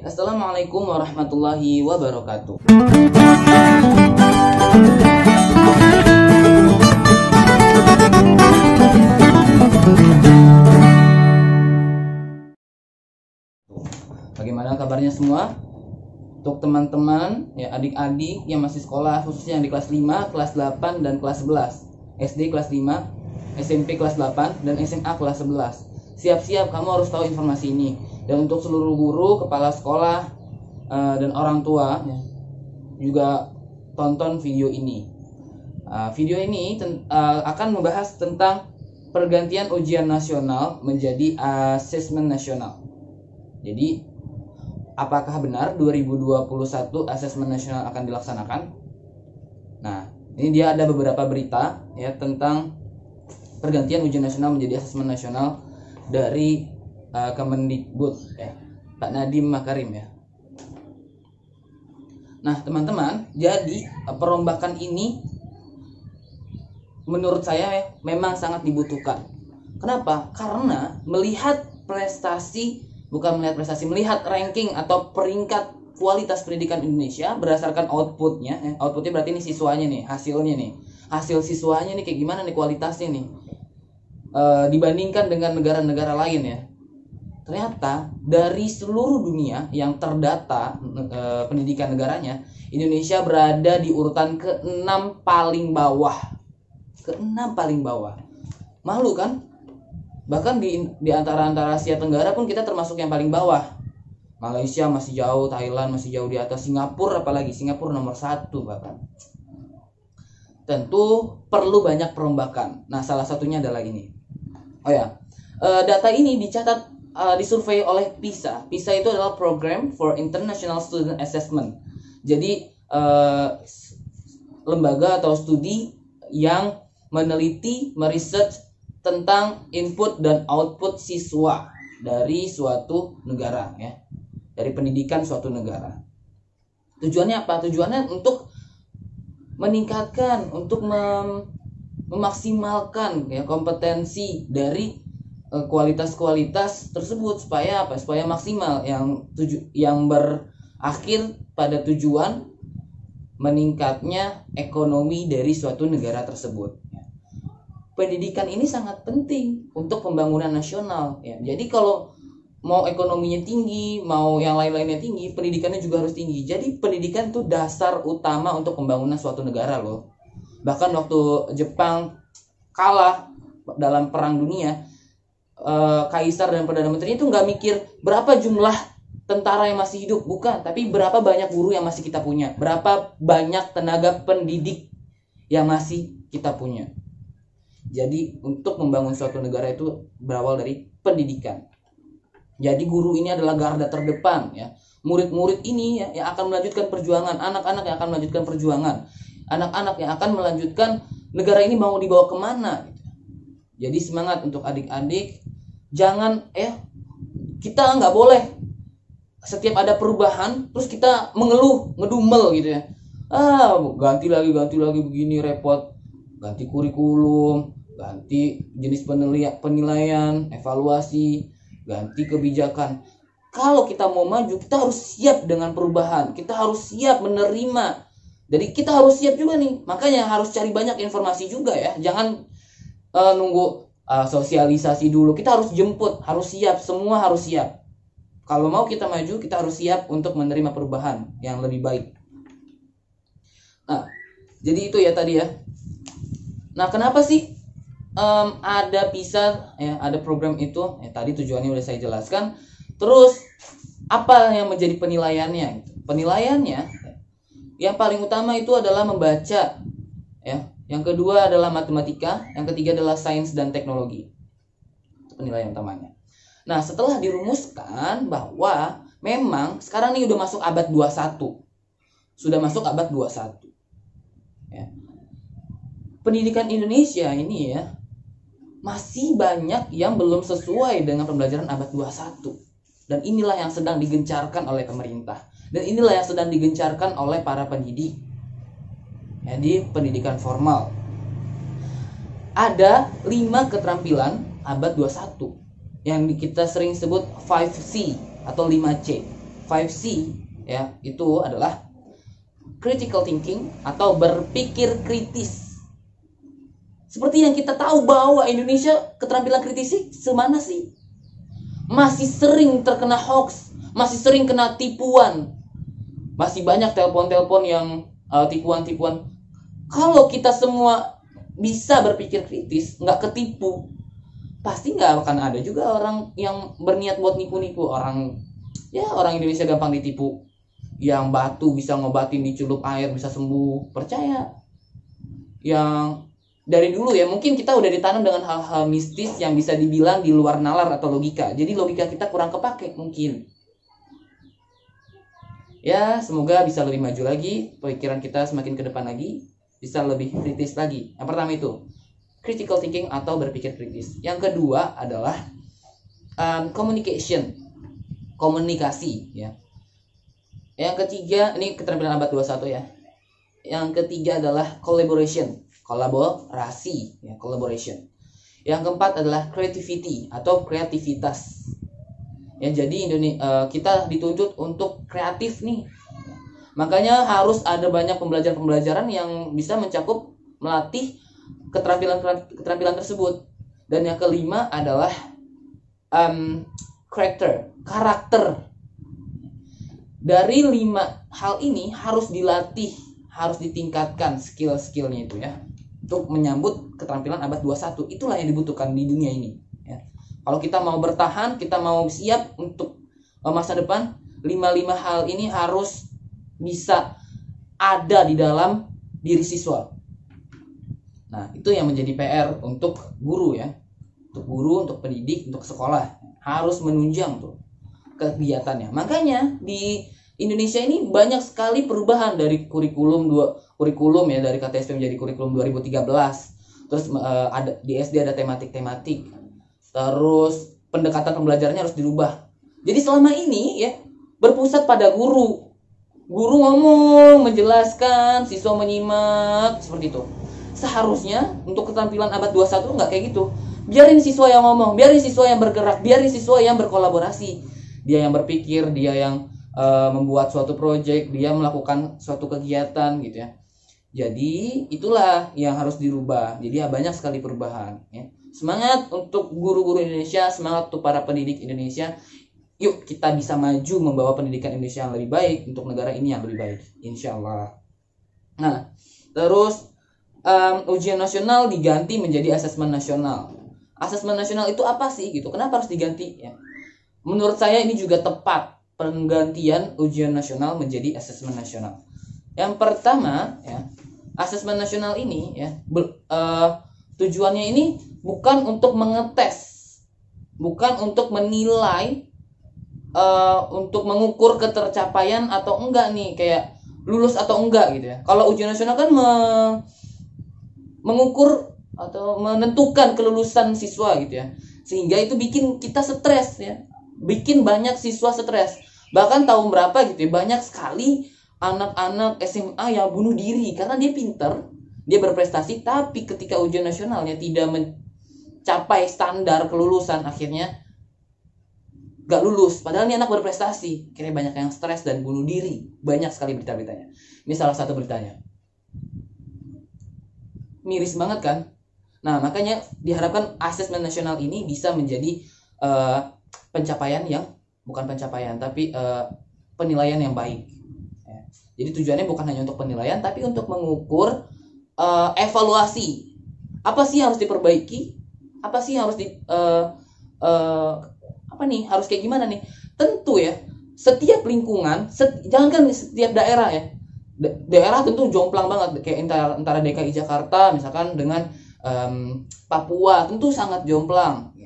Assalamualaikum warahmatullahi wabarakatuh. Bagaimana kabarnya semua? Untuk teman-teman, ya adik-adik yang masih sekolah, khususnya yang di kelas 5, kelas 8, dan kelas 11. SD kelas 5, SMP kelas 8, dan SMA kelas 11. Siap-siap, kamu harus tahu informasi ini. Dan untuk seluruh guru, kepala sekolah, dan orang tua, ya, juga tonton video ini. Video ini akan membahas tentang pergantian ujian nasional menjadi asesmen nasional. Jadi, apakah benar 2021 asesmen nasional akan dilaksanakan? Nah, ini dia ada beberapa berita ya tentang pergantian ujian nasional menjadi asesmen nasional dari Kemendikbud ya, Pak Nadiem Makarim ya. Nah, teman-teman, jadi perombakan ini menurut saya ya, memang sangat dibutuhkan. Kenapa? Karena melihat melihat ranking atau peringkat kualitas pendidikan Indonesia berdasarkan outputnya. Outputnya berarti ini siswanya nih, hasil siswanya nih kayak gimana nih kualitasnya nih, dibandingkan dengan negara-negara lain ya. Ternyata dari seluruh dunia yang terdata pendidikan negaranya, Indonesia berada di urutan ke-6 paling bawah. Malu kan? Bahkan di antara Asia Tenggara pun kita termasuk yang paling bawah. Malaysia masih jauh, Thailand masih jauh di atas, Singapura apalagi, Singapura nomor 1 bahkan. Tentu perlu banyak perombakan. Nah, salah satunya adalah ini. Data ini disurvei oleh PISA. PISA itu adalah Program for International Student Assessment. Jadi lembaga atau studi yang meneliti, meresearch tentang input dan output siswa dari suatu negara ya, dari pendidikan suatu negara. Tujuannya apa? Tujuannya untuk meningkatkan, untuk memaksimalkan ya kompetensi dari kualitas tersebut supaya apa? Supaya maksimal, yang berakhir pada tujuan meningkatnya ekonomi dari suatu negara tersebut. Pendidikan ini sangat penting untuk pembangunan nasional ya. Jadi kalau mau ekonominya tinggi, mau yang lain-lainnya tinggi, pendidikannya juga harus tinggi. Jadi pendidikan itu dasar utama untuk pembangunan suatu negara loh. Bahkan waktu Jepang kalah dalam perang dunia, kaisar dan perdana menteri itu nggak mikir berapa jumlah tentara yang masih hidup, bukan, tapi berapa banyak guru yang masih kita punya, berapa banyak tenaga pendidik yang masih kita punya. Jadi untuk membangun suatu negara itu berawal dari pendidikan. Jadi guru ini adalah garda terdepan ya. Murid-murid ini ya, yang akan melanjutkan perjuangan, anak-anak yang akan melanjutkan perjuangan, anak-anak yang akan melanjutkan negara ini mau dibawa kemana. Jadi semangat untuk adik-adik, jangan kita nggak boleh setiap ada perubahan terus kita mengeluh, ngedumel gitu ya. Ganti lagi begini repot, ganti kurikulum, ganti jenis penilaian, evaluasi, ganti kebijakan. Kalau kita mau maju, kita harus siap dengan perubahan. Kita harus siap menerima. Jadi kita harus siap juga nih. Makanya harus cari banyak informasi juga ya. Jangan nunggu sosialisasi dulu. Kita harus jemput, harus siap. Semua harus siap. Kalau mau kita maju, kita harus siap untuk menerima perubahan yang lebih baik. Nah, jadi itu ya tadi ya. Nah, kenapa sih ada PISA ya, ada program itu ya, tadi tujuannya udah saya jelaskan. Terus apa yang menjadi penilaiannya? Penilaiannya yang paling utama itu adalah membaca ya, yang kedua adalah matematika, yang ketiga adalah sains dan teknologi. Itu penilaian utamanya. Nah, setelah dirumuskan bahwa memang sekarang ini udah masuk abad 21. Sudah masuk abad 21 ya. Pendidikan Indonesia ini ya masih banyak yang belum sesuai dengan pembelajaran abad 21. Dan inilah yang sedang digencarkan oleh pemerintah. Dan inilah yang sedang digencarkan oleh para pendidik ya, di pendidikan formal. Ada 5 keterampilan abad 21 yang kita sering sebut 5C atau 5C. 5C ya, itu adalah critical thinking atau berpikir kritis. Seperti yang kita tahu bahwa Indonesia keterampilan kritis semana sih? Masih sering terkena hoax, masih sering kena tipuan. Masih banyak telepon-telepon yang tipuan-tipuan. Kalau kita semua bisa berpikir kritis, nggak ketipu, pasti nggak akan ada juga orang yang berniat buat nipu-nipu. Orang Indonesia gampang ditipu. Yang batu bisa ngobatin, dicelup air bisa sembuh, percaya. Yang dari dulu ya, mungkin kita udah ditanam dengan hal-hal mistis yang bisa dibilang di luar nalar atau logika. Jadi logika kita kurang kepake mungkin. Ya, semoga bisa lebih maju lagi, pikiran kita semakin ke depan lagi, bisa lebih kritis lagi. Yang pertama itu critical thinking atau berpikir kritis. Yang kedua adalah communication, komunikasi ya. Yang ketiga, ini keterampilan abad 21 ya. Yang ketiga adalah collaboration, kolaborasi ya, collaboration. Yang keempat adalah creativity atau kreativitas. Ya, jadi kita dituntut untuk kreatif nih. Makanya harus ada banyak pembelajaran yang bisa mencakup melatih keterampilan tersebut. Dan yang kelima adalah karakter. Dari 5 hal ini harus dilatih, harus ditingkatkan skill-skillnya itu ya, untuk menyambut keterampilan abad 21. Itulah yang dibutuhkan di dunia ini ya. Kalau kita mau bertahan, kita mau siap untuk masa depan, 5 hal ini harus bisa ada di dalam diri siswa. Nah, itu yang menjadi PR untuk guru ya. Untuk guru, untuk pendidik, untuk sekolah. Harus menunjang tuh kegiatannya. Makanya di Indonesia ini banyak sekali perubahan dari kurikulum ya, dari KTSP menjadi kurikulum 2013. Terus ada di SD ada tematik. Terus pendekatan pembelajarannya harus dirubah. Jadi selama ini ya berpusat pada guru. Guru ngomong, menjelaskan, siswa menyimak, seperti itu. Seharusnya untuk keterampilan abad 21 nggak kayak gitu. Biarin siswa yang ngomong, biarin siswa yang bergerak, biarin siswa yang berkolaborasi. Dia yang berpikir, dia yang membuat suatu proyek, dia melakukan suatu kegiatan gitu ya. Jadi itulah yang harus dirubah. Jadi ya banyak sekali perubahan ya. Semangat untuk guru-guru Indonesia, semangat untuk para pendidik Indonesia. Yuk kita bisa maju membawa pendidikan Indonesia yang lebih baik untuk negara ini yang lebih baik, insya Allah. Nah, terus ujian nasional diganti menjadi asesmen nasional. Asesmen nasional itu apa sih gitu? Kenapa harus diganti ya? Menurut saya ini juga tepat, penggantian ujian nasional menjadi asesmen nasional. Yang pertama ya, asesmen nasional ini ya tujuannya ini bukan untuk mengetes, bukan untuk menilai, untuk mengukur ketercapaian atau enggak nih, kayak lulus atau enggak gitu ya. Kalau ujian nasional kan mengukur atau menentukan kelulusan siswa gitu ya, sehingga itu bikin kita stres ya, bikin banyak siswa stres. Bahkan tahun berapa gitu ya, banyak sekali anak-anak SMA yang bunuh diri karena dia pinter, dia berprestasi, tapi ketika ujian nasionalnya tidak mencapai standar kelulusan, akhirnya gak lulus. Padahal ini anak berprestasi, akhirnya banyak yang stres dan bunuh diri. Banyak sekali berita-beritanya. Ini salah satu beritanya. Miris banget kan? Nah, makanya diharapkan asesmen nasional ini bisa menjadi pencapaian yang, bukan pencapaian, tapi penilaian yang baik ya. Jadi tujuannya bukan hanya untuk penilaian, tapi untuk mengukur evaluasi. Apa sih yang harus diperbaiki? Apa sih yang harus harus kayak gimana nih? Tentu ya, setiap lingkungan, jangankan setiap daerah ya. Daerah tentu jomplang banget, kayak antara DKI Jakarta misalkan dengan Papua, tentu sangat jomplang.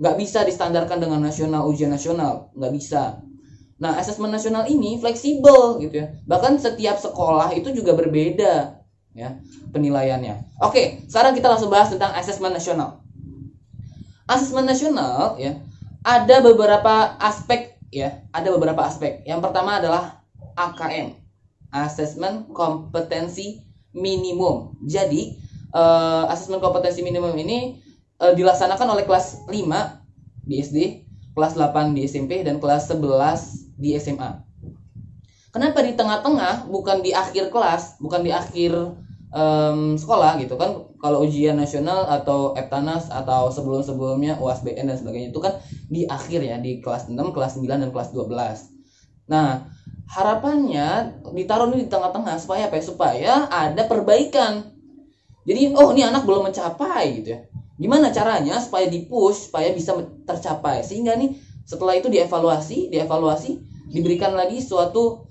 Nggak bisa distandarkan dengan nasional, ujian nasional, nggak bisa. Nah, asesmen nasional ini fleksibel gitu ya. Bahkan setiap sekolah itu juga berbeda ya penilaiannya. Oke, sekarang kita langsung bahas tentang asesmen nasional. Asesmen nasional ya, ada beberapa aspek ya, ada beberapa aspek. Yang pertama adalah AKM, asesmen kompetensi minimum. Jadi asesmen kompetensi minimum ini dilaksanakan oleh kelas 5 di SD, kelas 8 di SMP, dan kelas 11 di SMA. Kenapa di tengah-tengah, bukan di akhir kelas, bukan di akhir sekolah gitu kan? Kalau ujian nasional atau Eptanas atau sebelum-sebelumnya UASBN dan sebagainya itu kan di akhir ya, di kelas 6, kelas 9 dan kelas 12. Nah, harapannya ditaruh di tengah-tengah supaya apa ya? Supaya ada perbaikan. Jadi, oh ini anak belum mencapai gitu ya. Gimana caranya supaya di-push, supaya bisa tercapai. Sehingga nih setelah itu dievaluasi, diberikan lagi suatu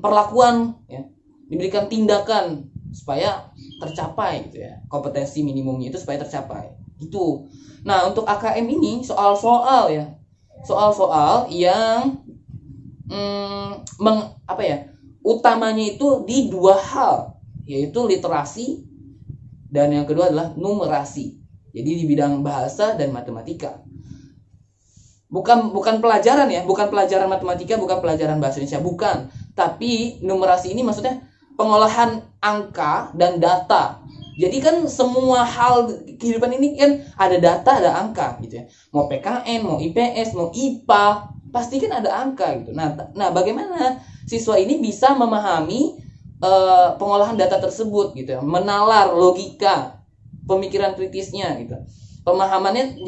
perlakuan ya, diberikan tindakan supaya tercapai gitu ya, kompetensi minimumnya itu supaya tercapai gitu. Nah, untuk AKM ini soal-soal yang utamanya itu di dua hal, yaitu literasi dan yang kedua adalah numerasi. Jadi di bidang bahasa dan matematika. Bukan pelajaran ya, bukan pelajaran matematika, bukan pelajaran bahasa Indonesia, bukan. Tapi numerasi ini maksudnya pengolahan angka dan data. Jadi kan semua hal kehidupan ini kan ada data, ada angka gitu ya. Mau PKN, mau IPS, mau IPA, pasti kan ada angka gitu. Nah bagaimana siswa ini bisa memahami pengolahan data tersebut gitu ya, menalar logika, pemikiran kritisnya gitu. Pemahamannya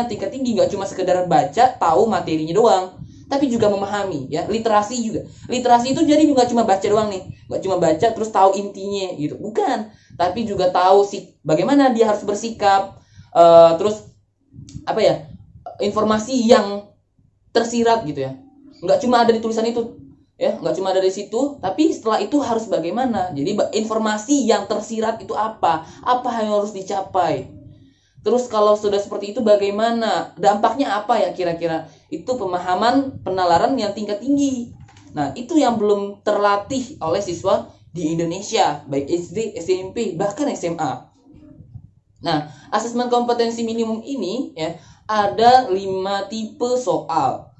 yang tingkat tinggi, nggak cuma sekedar baca tahu materinya doang, tapi juga memahami ya. Literasi itu jadi nggak cuma baca doang nih, nggak cuma baca terus tahu intinya gitu, bukan, tapi juga tahu bagaimana dia harus bersikap, terus informasi yang tersirat gitu ya, nggak cuma ada di tulisan itu ya, nggak cuma ada di situ, tapi setelah itu harus bagaimana. Jadi informasi yang tersirat itu apa yang harus dicapai. Terus kalau sudah seperti itu bagaimana? Dampaknya apa ya kira-kira? Itu pemahaman penalaran yang tingkat tinggi. Nah, itu yang belum terlatih oleh siswa di Indonesia, baik SD, SMP, bahkan SMA. Nah, asesmen kompetensi minimum ini ya, ada 5 tipe soal.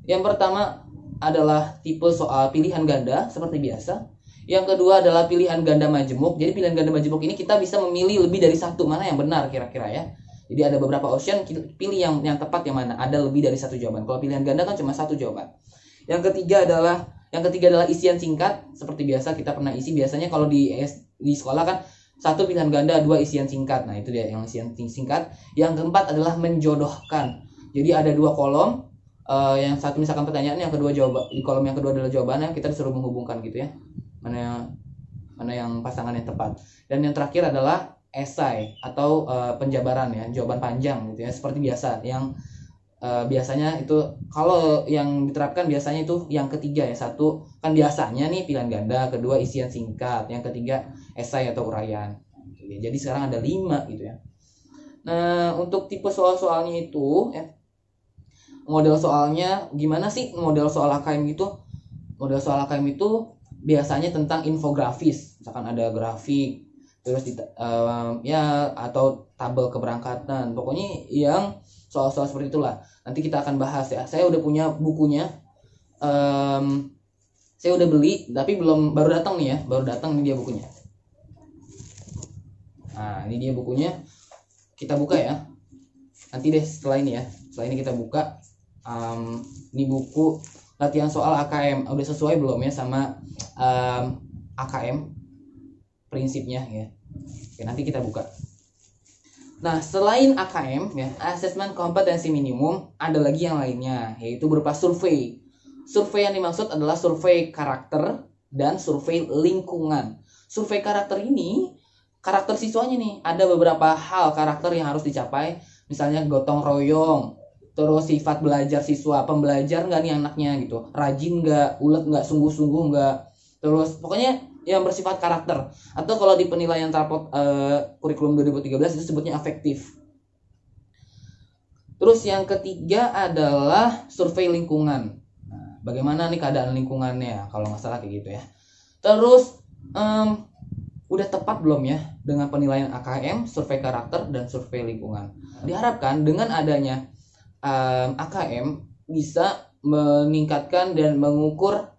Yang pertama adalah tipe soal pilihan ganda seperti biasa. Yang kedua adalah pilihan ganda majemuk. Jadi pilihan ganda majemuk ini kita bisa memilih lebih dari satu, mana yang benar kira-kira ya. Jadi ada beberapa option, pilih yang tepat yang mana. Ada lebih dari satu jawaban. Kalau pilihan ganda kan cuma satu jawaban. Yang ketiga adalah isian singkat. Seperti biasa kita pernah isi, biasanya kalau di sekolah kan satu pilihan ganda, dua isian singkat. Nah, itu dia yang isian singkat. Yang keempat adalah menjodohkan. Jadi ada dua kolom. Yang satu misalkan pertanyaan, yang kedua jawaban. Di kolom yang kedua adalah jawabannya, kita disuruh menghubungkan gitu ya. Mana yang pasangan yang tepat. Dan yang terakhir adalah esai atau penjabaran ya, jawaban panjang gitu ya, seperti biasa. Yang biasanya itu kalau yang diterapkan biasanya itu yang ketiga ya, satu kan biasanya nih pilihan ganda, kedua isian singkat, yang ketiga esai atau uraian. Jadi sekarang ada 5 gitu ya. Nah, untuk tipe soal-soalnya itu ya, model soalnya gimana sih model soal AKM itu? Model soal AKM itu biasanya tentang infografis, misalkan ada grafik, terus atau tabel keberangkatan, pokoknya yang soal-soal seperti itulah. Nanti kita akan bahas ya. Saya udah punya bukunya, saya udah beli, tapi baru datang nih ini dia bukunya. Nah, ini dia bukunya, kita buka ya. Nanti deh setelah ini kita buka. Ini buku latihan soal AKM, udah sesuai belum ya sama AKM prinsipnya ya. Oke, nanti kita buka. Nah, selain AKM ya, asesmen kompetensi minimum, ada lagi yang lainnya, yaitu berupa survei. Survei yang dimaksud adalah survei karakter dan survei lingkungan. Survei karakter ini, karakter siswanya nih, ada beberapa hal karakter yang harus dicapai, misalnya gotong royong, terus sifat belajar siswa, pembelajar nggak nih anaknya gitu, rajin nggak, ulet nggak, sungguh-sungguh nggak, terus pokoknya yang bersifat karakter. Atau kalau di penilaian raport kurikulum 2013 itu sebutnya afektif. Terus yang ketiga adalah survei lingkungan. Nah, bagaimana nih keadaan lingkungannya, kalau nggak salah kayak gitu ya. Terus udah tepat belum ya dengan penilaian AKM, survei karakter dan survei lingkungan. Diharapkan dengan adanya AKM bisa meningkatkan dan mengukur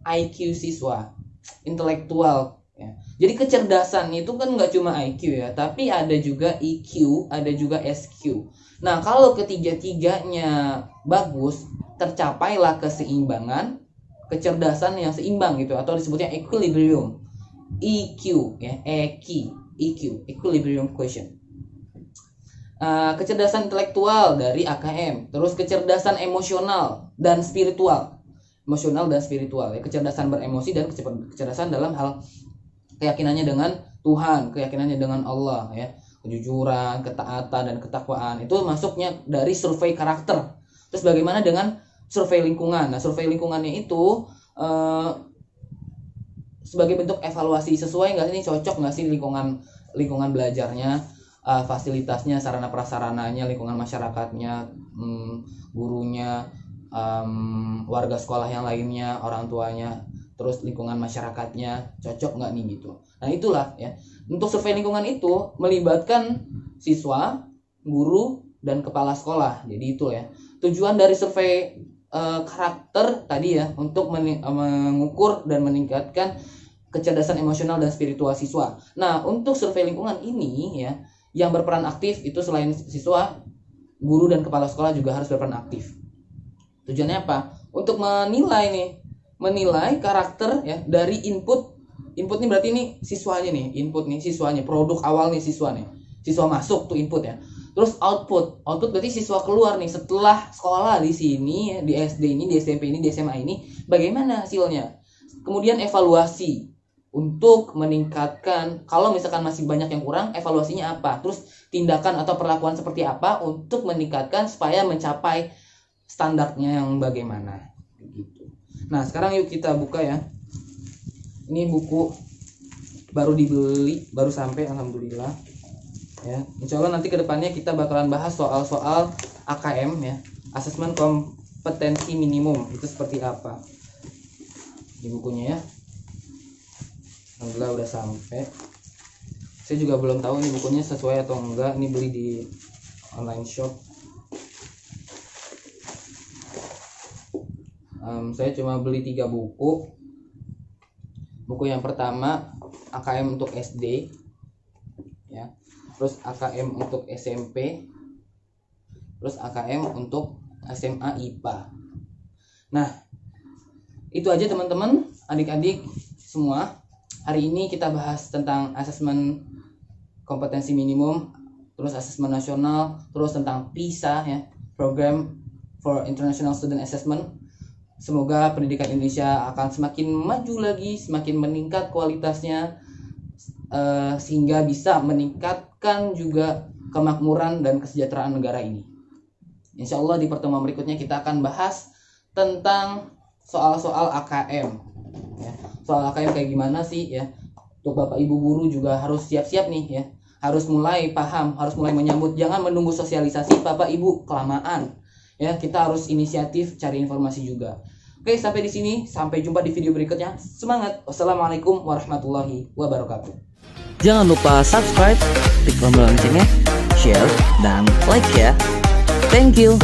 IQ siswa, intelektual ya. Jadi kecerdasan itu kan nggak cuma IQ ya, tapi ada juga EQ, ada juga SQ. Nah, kalau ketiga-tiganya bagus, tercapailah keseimbangan, kecerdasan yang seimbang gitu, atau disebutnya equilibrium. EQ ya, EQ, equilibrium quotient. Kecerdasan intelektual dari AKM, terus kecerdasan emosional dan spiritual. Ya, kecerdasan beremosi dan kecerdasan dalam hal keyakinannya dengan Tuhan, keyakinannya dengan Allah ya, kejujuran, ketaatan dan ketakwaan. Itu masuknya dari survei karakter. Terus bagaimana dengan survei lingkungan? Nah, survei lingkungannya itu sebagai bentuk evaluasi, sesuai nggak sih, cocok nggak sih lingkungan belajarnya, fasilitasnya, sarana prasarananya, lingkungan masyarakatnya, gurunya, warga sekolah yang lainnya, orang tuanya, terus lingkungan masyarakatnya cocok nggak nih gitu. Nah itulah ya, untuk survei lingkungan itu melibatkan siswa, guru, dan kepala sekolah. Jadi itu ya tujuan dari survei karakter tadi ya, untuk mengukur dan meningkatkan kecerdasan emosional dan spiritual siswa. Nah untuk survei lingkungan ini ya, yang berperan aktif itu selain siswa, guru, dan kepala sekolah juga harus berperan aktif. Tujuannya apa? Untuk menilai karakter ya dari input ini, berarti ini siswanya nih, input nih siswanya, produk awal nih siswa masuk tuh input ya. Terus output berarti siswa keluar nih setelah sekolah di sini ya, di SD ini, di SMP ini, di SMA ini, bagaimana hasilnya. Kemudian evaluasi untuk meningkatkan, kalau misalkan masih banyak yang kurang, evaluasinya apa, terus tindakan atau perlakuan seperti apa untuk meningkatkan supaya mencapai standarnya yang bagaimana gitu. Nah sekarang yuk kita buka ya. Ini buku baru dibeli, baru sampai, alhamdulillah ya. Insya Allah nanti kedepannya kita bakalan bahas soal-soal AKM ya, asesmen kompetensi minimum itu seperti apa. Di bukunya ya, alhamdulillah udah sampai. Saya juga belum tahu ini bukunya sesuai atau enggak. Ini beli di online shop. Saya cuma beli 3 buku. Buku yang pertama AKM untuk SD ya, terus AKM untuk SMP, terus AKM untuk SMA IPA. Nah itu aja teman-teman, adik-adik semua. Hari ini kita bahas tentang asesmen kompetensi minimum, terus asesmen nasional, terus tentang PISA ya, Program for International Student Assessment. Semoga pendidikan Indonesia akan semakin maju lagi, semakin meningkat kualitasnya, sehingga bisa meningkatkan juga kemakmuran dan kesejahteraan negara ini. Insya Allah di pertemuan berikutnya kita akan bahas tentang soal-soal AKM ya. Soal AKM kayak gimana sih ya. Untuk Bapak Ibu guru juga harus siap-siap nih ya, harus mulai paham, harus mulai menyambut. Jangan menunggu sosialisasi Bapak Ibu kelamaan ya, kita harus inisiatif cari informasi juga. Oke, sampai di sini, sampai jumpa di video berikutnya. Semangat. Wassalamualaikum warahmatullahi wabarakatuh. Jangan lupa subscribe, klik tombol loncengnya, share, dan like ya. Thank you.